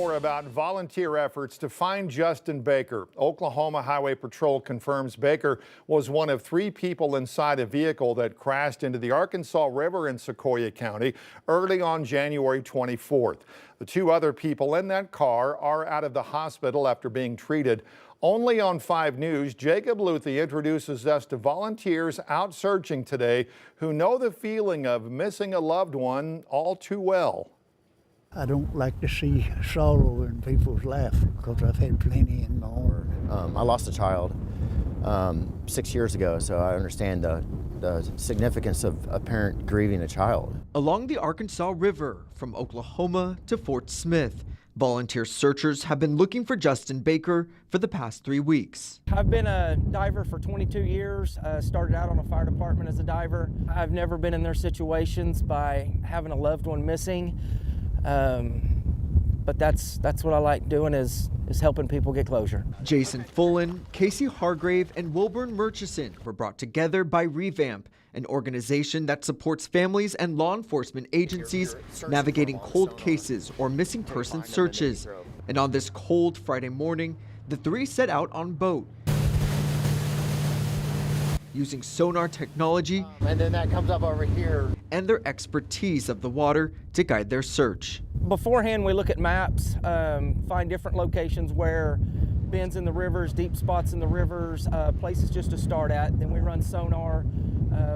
More about volunteer efforts to find Justin Baker. Oklahoma Highway Patrol confirms Baker was one of 3 people inside a vehicle that crashed into the Arkansas River in Sequoyah County early on January 24th. The 2 other people in that car are out of the hospital after being treated. Only on 5 News, Jacob Luthi introduces us to volunteers out searching today who know the feeling of missing a loved one all too well. I don't like to see sorrow in people's life because I've had plenty in my own. I lost a child 6 years ago, so I understand the significance of a parent grieving a child. Along the Arkansas River, from Oklahoma to Fort Smith, volunteer searchers have been looking for Justin Baker for the past 3 weeks. I've been a diver for 22 years, started out on a fire department as a diver. I've never been in their situations by having a loved one missing. But that's what I like doing is helping people get closure. Jason Fullen, Casey Hargrave, and Wilburn Murchison were brought together by Revamp, an organization that supports families and law enforcement agencies navigating cold cases or missing person searches. And on this cold Friday morning, the 3 set out on boat, using sonar technology And then that comes up over here. and their expertise of the water to guide their search. Beforehand, we look at maps, find different locations where bends in the rivers, deep spots in the rivers, places just to start at. Then we run sonar.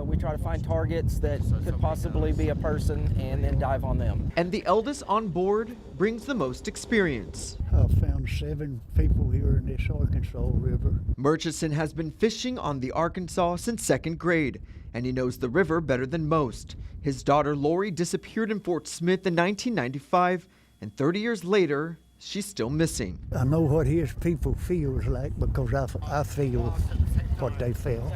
We try to find targets that could possibly be a person and then dive on them. And the eldest on board brings the most experience. I've found 7 people here in this Arkansas River. Murchison has been fishing on the Arkansas since 2nd grade, and he knows the river better than most. His daughter Lori disappeared in Fort Smith in 1995, and 30 years later, she's still missing. I know what his people feels like because I feel what they felt.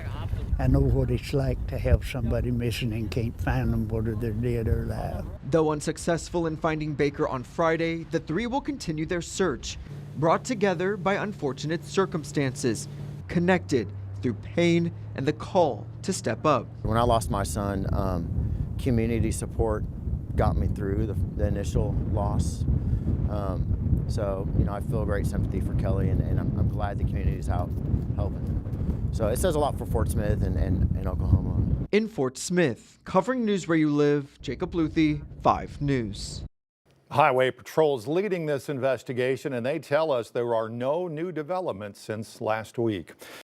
I know what it's like to have somebody missing and can't find them, whether they're dead or alive. Though unsuccessful in finding Baker on Friday, the 3 will continue their search, brought together by unfortunate circumstances, connected through pain and the call to step up. When I lost my son, community support got me through the initial loss. So, I feel great sympathy for Kelly, and I'm glad the community's out helping. So it says a lot for Fort Smith and Oklahoma. In Fort Smith, covering news where you live, Jacob Luthi, 5 News. Highway Patrol is leading this investigation, and they tell us there are no new developments since last week.